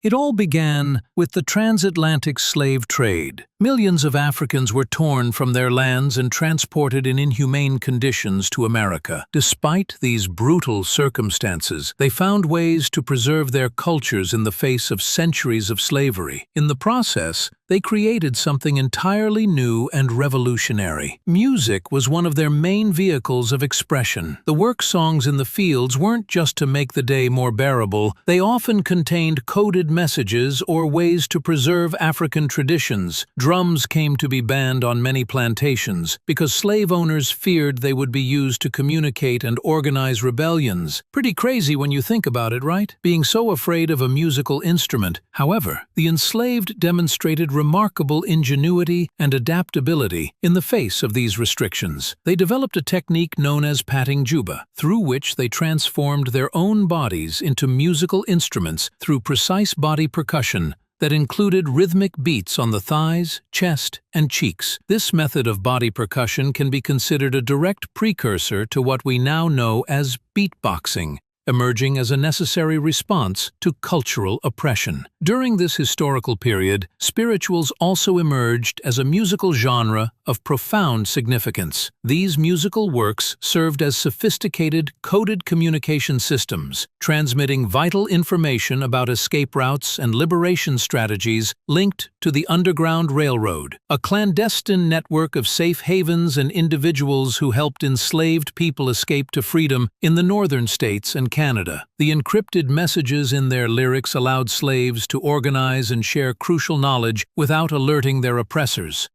It all began with the transatlantic slave trade. Millions of Africans were torn from their lands and transported in inhumane conditions to America. Despite these brutal circumstances, they found ways to preserve their cultures in the face of centuries of slavery. In the process, they created something entirely new and revolutionary. Music was one of their main vehicles of expression. The work songs in the fields weren't just to make the day more bearable, they often contained coded messages or ways to preserve African traditions. Drums came to be banned on many plantations because slave owners feared they would be used to communicate and organize rebellions. Pretty crazy when you think about it, right? Being so afraid of a musical instrument. However, the enslaved demonstrated remarkable ingenuity and adaptability in the face of these restrictions. They developed a technique known as patting juba, through which they transformed their own bodies into musical instruments through precise body percussion that included rhythmic beats on the thighs, chest, and cheeks. This method of body percussion can be considered a direct precursor to what we now know as beatboxing, emerging as a necessary response to cultural oppression. During this historical period, spirituals also emerged as a musical genre of profound significance. These musical works served as sophisticated, coded communication systems, transmitting vital information about escape routes and liberation strategies linked to the Underground Railroad, a clandestine network of safe havens and individuals who helped enslaved people escape to freedom in the northern states and Canada. The encrypted messages in their lyrics allowed slaves to organize and share crucial knowledge without alerting their oppressors.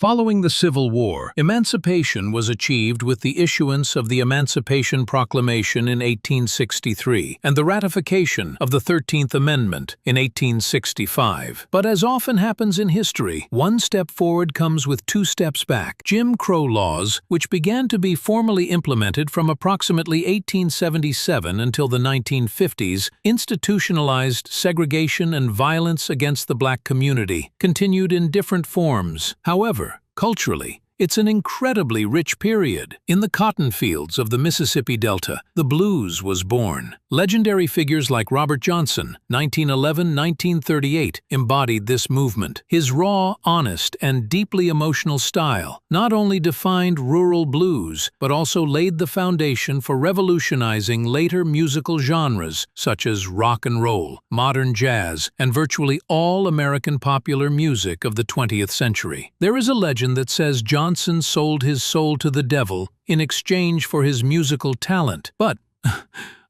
Following the Civil War, emancipation was achieved with the issuance of the Emancipation Proclamation in 1863 and the ratification of the 13th Amendment in 1865. But as often happens in history, one step forward comes with two steps back. Jim Crow laws, which began to be formally implemented from approximately 1877 until the 1950s, institutionalized segregation and violence against the black community, continued in different forms. However, culturally, it's an incredibly rich period. In the cotton fields of the Mississippi Delta, the blues was born. Legendary figures like Robert Johnson, 1911–1938, embodied this movement. His raw, honest, and deeply emotional style not only defined rural blues, but also laid the foundation for revolutionizing later musical genres such as rock and roll, modern jazz, and virtually all American popular music of the 20th century. There is a legend that says Johnson sold his soul to the devil in exchange for his musical talent, but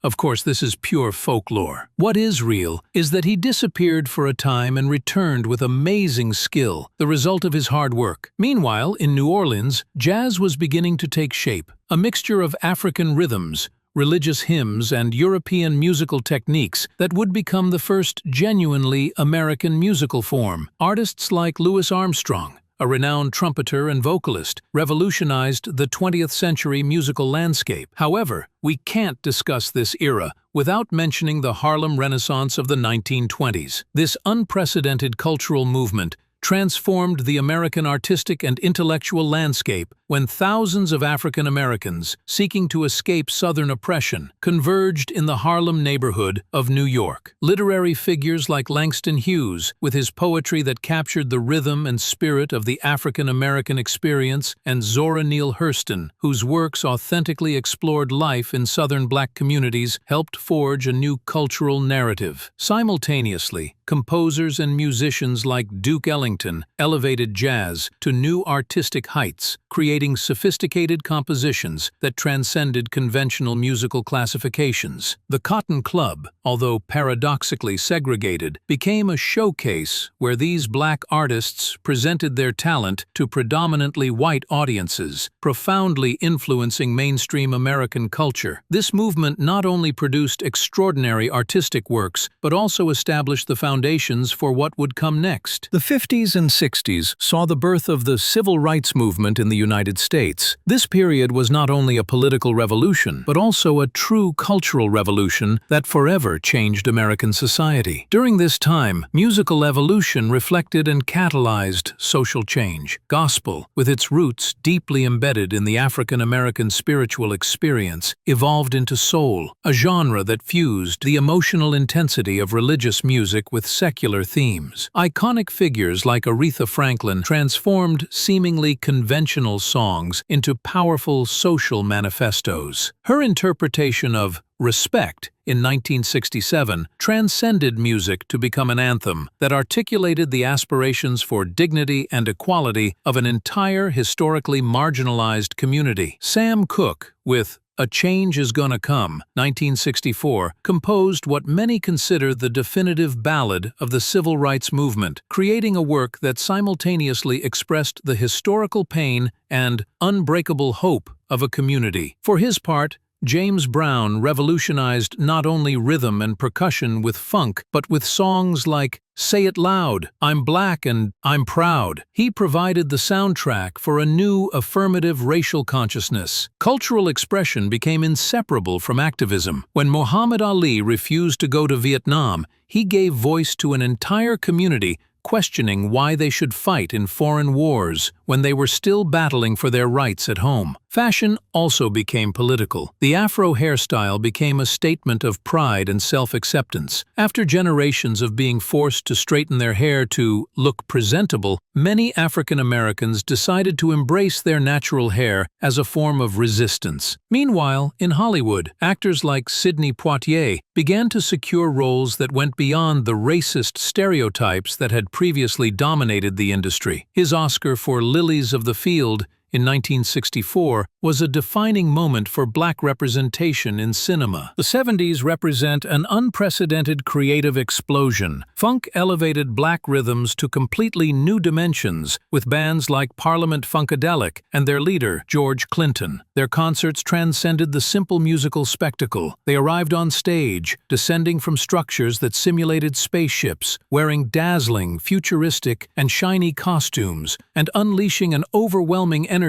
of course, this is pure folklore. What is real is that he disappeared for a time and returned with amazing skill, the result of his hard work. Meanwhile, in New Orleans, jazz was beginning to take shape, a mixture of African rhythms, religious hymns, and European musical techniques that would become the first genuinely American musical form. Artists like Louis Armstrong, a renowned trumpeter and vocalist, revolutionized the 20th century musical landscape. However, we can't discuss this era without mentioning the Harlem Renaissance of the 1920s. This unprecedented cultural movement transformed the American artistic and intellectual landscape when thousands of African Americans, seeking to escape Southern oppression, converged in the Harlem neighborhood of New York. Literary figures like Langston Hughes, with his poetry that captured the rhythm and spirit of the African American experience, and Zora Neale Hurston, whose works authentically explored life in Southern black communities, helped forge a new cultural narrative. Simultaneously, composers and musicians like Duke Ellington elevated jazz to new artistic heights, creating sophisticated compositions that transcended conventional musical classifications. The Cotton Club, although paradoxically segregated, became a showcase where these black artists presented their talent to predominantly white audiences, profoundly influencing mainstream American culture. This movement not only produced extraordinary artistic works, but also established the foundations for what would come next. The 50s and 60s saw the birth of the civil rights movement in the United United States. This period was not only a political revolution, but also a true cultural revolution that forever changed American society. During this time, musical evolution reflected and catalyzed social change. Gospel, with its roots deeply embedded in the African American spiritual experience, evolved into soul, a genre that fused the emotional intensity of religious music with secular themes. Iconic figures like Aretha Franklin transformed seemingly conventional songs into powerful social manifestos. Her interpretation of Respect in 1967 transcended music to become an anthem that articulated the aspirations for dignity and equality of an entire historically marginalized community. Sam Cooke, with A Change Is Gonna Come, 1964, composed what many consider the definitive ballad of the civil rights movement, creating a work that simultaneously expressed the historical pain and unbreakable hope of a community. For his part, James Brown revolutionized not only rhythm and percussion with funk, but with songs like Say It Loud, I'm Black and I'm Proud. He provided the soundtrack for a new affirmative racial consciousness. Cultural expression became inseparable from activism. When Muhammad Ali refused to go to Vietnam, he gave voice to an entire community questioning why they should fight in foreign wars when they were still battling for their rights at home. Fashion also became political. The Afro hairstyle became a statement of pride and self-acceptance. After generations of being forced to straighten their hair to look presentable, many African Americans decided to embrace their natural hair as a form of resistance. Meanwhile, in Hollywood, actors like Sidney Poitier began to secure roles that went beyond the racist stereotypes that had previously dominated the industry. His Oscar for Lilies of the Field in 1964 was a defining moment for Black representation in cinema. The 70s represent an unprecedented creative explosion. Funk elevated Black rhythms to completely new dimensions with bands like Parliament Funkadelic and their leader, George Clinton. Their concerts transcended the simple musical spectacle. They arrived on stage, descending from structures that simulated spaceships, wearing dazzling, futuristic, and shiny costumes, and unleashing an overwhelming energy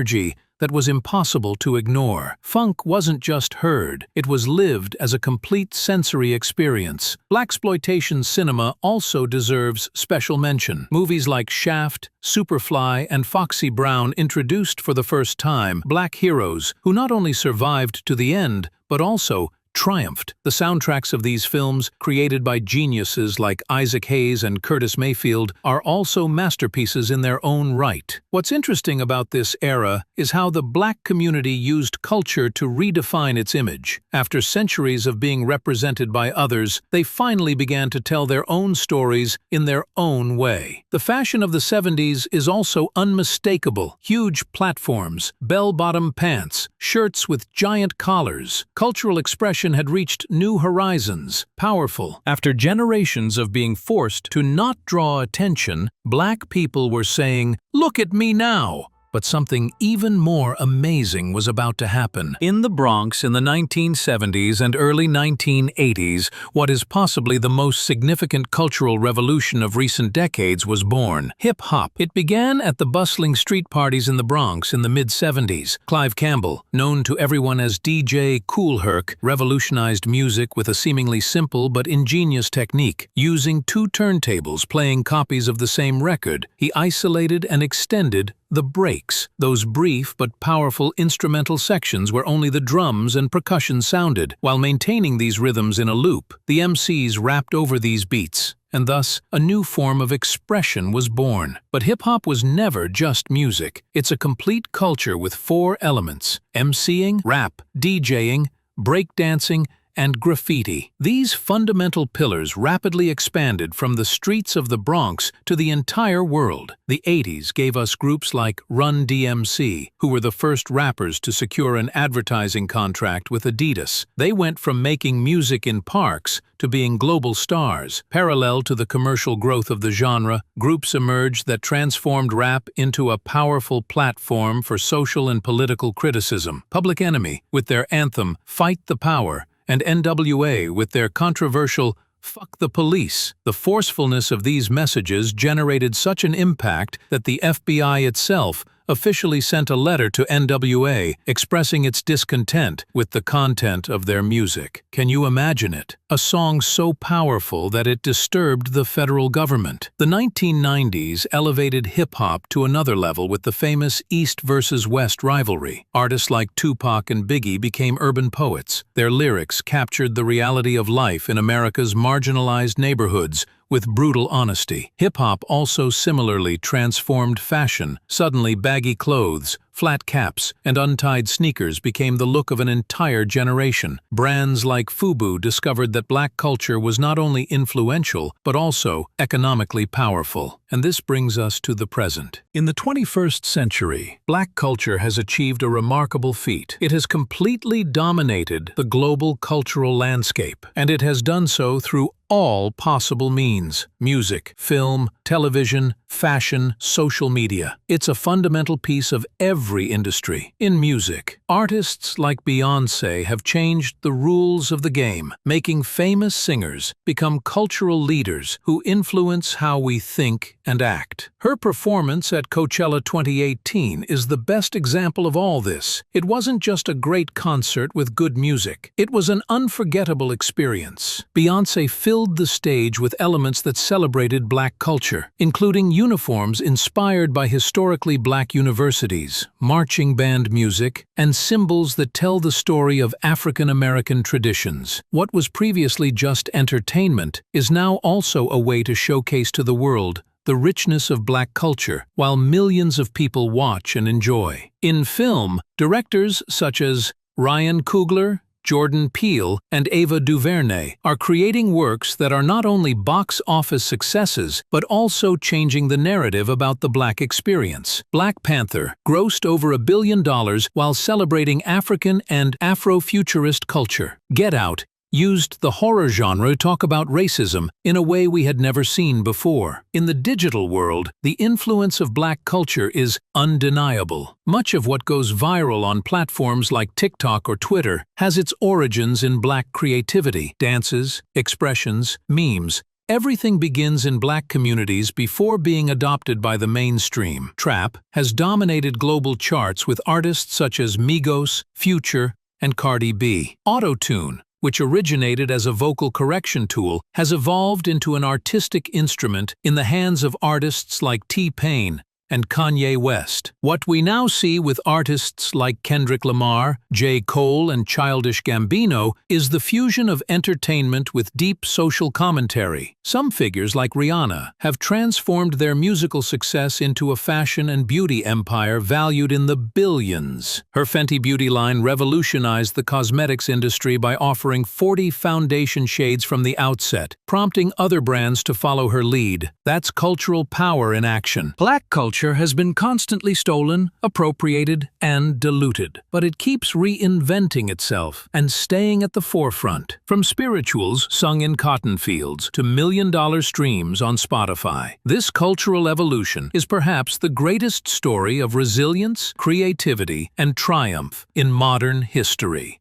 that was impossible to ignore. Funk wasn't just heard, it was lived as a complete sensory experience. Blaxploitation cinema also deserves special mention. Movies like Shaft, Superfly, and Foxy Brown introduced for the first time Black heroes who not only survived to the end, but also triumphed. The soundtracks of these films, created by geniuses like Isaac Hayes and Curtis Mayfield, are also masterpieces in their own right. What's interesting about this era is how the Black community used culture to redefine its image. After centuries of being represented by others, they finally began to tell their own stories in their own way. The fashion of the 70s is also unmistakable. Huge platforms, bell-bottom pants, shirts with giant collars. Cultural expression had reached new horizons. Powerful. After generations of being forced to not draw attention, Black people were saying, "Look at me now." But something even more amazing was about to happen. In the Bronx in the 1970s and early 1980s, what is possibly the most significant cultural revolution of recent decades was born: hip-hop. It began at the bustling street parties in the Bronx in the mid-70s. Clive Campbell, known to everyone as DJ Kool Herc, revolutionized music with a seemingly simple but ingenious technique. Using two turntables playing copies of the same record, he isolated and extended the breaks, those brief but powerful instrumental sections where only the drums and percussion sounded. While maintaining these rhythms in a loop, the MCs rapped over these beats, and thus a new form of expression was born. But hip-hop was never just music. It's a complete culture with four elements: MCing, rap, DJing, breakdancing, and graffiti. These fundamental pillars rapidly expanded from the streets of the Bronx to the entire world. The 80s gave us groups like Run DMC, who were the first rappers to secure an advertising contract with Adidas. They went from making music in parks to being global stars. Parallel to the commercial growth of the genre, groups emerged that transformed rap into a powerful platform for social and political criticism. Public Enemy, with their anthem Fight the Power, and NWA with their controversial "Fuck the Police." The forcefulness of these messages generated such an impact that the FBI itself officially sent a letter to NWA expressing its discontent with the content of their music. Can you imagine it? A song so powerful that it disturbed the federal government. The 1990s elevated hip-hop to another level with the famous East versus West rivalry. Artists like Tupac and Biggie became urban poets. Their lyrics captured the reality of life in America's marginalized neighborhoods with brutal honesty. Hip-hop also similarly transformed fashion. Suddenly, baggy clothes, flat caps, and untied sneakers became the look of an entire generation. Brands like FUBU discovered that black culture was not only influential, but also economically powerful. And this brings us to the present. In the 21st century, black culture has achieved a remarkable feat. It has completely dominated the global cultural landscape, and it has done so through all possible means: music, film, television, fashion, social media. It's a fundamental piece of every industry. In music, artists like Beyoncé have changed the rules of the game, making famous singers become cultural leaders who influence how we think and act. Her performance at Coachella 2018 is the best example of all this. It wasn't just a great concert with good music. It was an unforgettable experience. Beyoncé filled the stage with elements that celebrated black culture, including uniforms inspired by historically black universities, marching band music, and symbols that tell the story of African American traditions. What was previously just entertainment is now also a way to showcase to the world the richness of black culture, while millions of people watch and enjoy. In film, directors such as Ryan Coogler, Jordan Peele, and Ava DuVernay are creating works that are not only box office successes, but also changing the narrative about the black experience. Black Panther grossed over $1 billion while celebrating African and Afrofuturist culture. Get Out used the horror genre to talk about racism in a way we had never seen before. In the digital world, the influence of black culture is undeniable. Much of what goes viral on platforms like TikTok or Twitter has its origins in black creativity, dances, expressions, memes. Everything begins in black communities before being adopted by the mainstream. Trap has dominated global charts with artists such as Migos, Future, and Cardi B. Auto-tune, which originated as a vocal correction tool, has evolved into an artistic instrument in the hands of artists like T-Pain and Kanye West. What we now see with artists like Kendrick Lamar, J. Cole, and Childish Gambino is the fusion of entertainment with deep social commentary. Some figures like Rihanna have transformed their musical success into a fashion and beauty empire valued in the billions. Her Fenty Beauty line revolutionized the cosmetics industry by offering 40 foundation shades from the outset, prompting other brands to follow her lead. That's cultural power in action. Black culture has been constantly stolen, appropriated, and diluted, but it keeps reinventing itself and staying at the forefront. From spirituals sung in cotton fields to million-dollar streams on Spotify, this cultural evolution is perhaps the greatest story of resilience, creativity, and triumph in modern history.